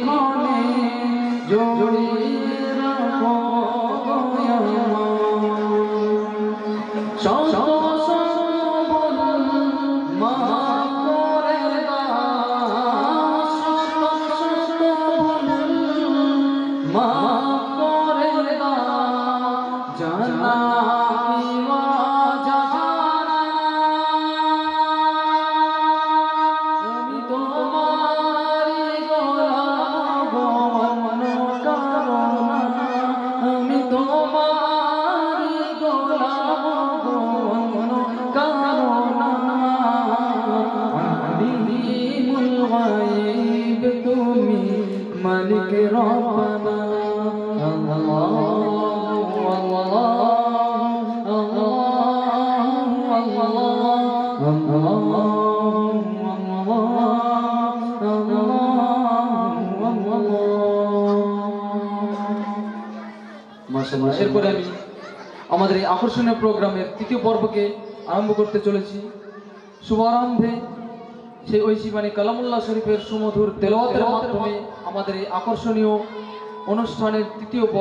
খানে জড়িয়ে রাখো শত শত ভুল মাফ করে দাও, শত শত ভুল মাফ করে দাও, জানা কিবা জানা আমি তোমারই গোলাম গো, অন্য কারো না। আমি তোমারই গোলাম গো, অন্য কারো না। আলিমুল গায়ব তুমি মালিক রব্বানা। আল্লাহু আল্লাহু আল্লাহু মাশাআল্লাহ। এরপরে আমি আমাদের এই আকর্ষণীয় প্রোগ্রামের তৃতীয় পর্বকে আরম্ভ করতে চলেছি। শুভারম্ভে সেই ঐশী বাণী কালামুল্লাহ শরীফের সুমধুর তেলাওয়াতের মাধ্যমে আমাদের এই আকর্ষণীয় অনুষ্ঠানের তৃতীয় পর্ব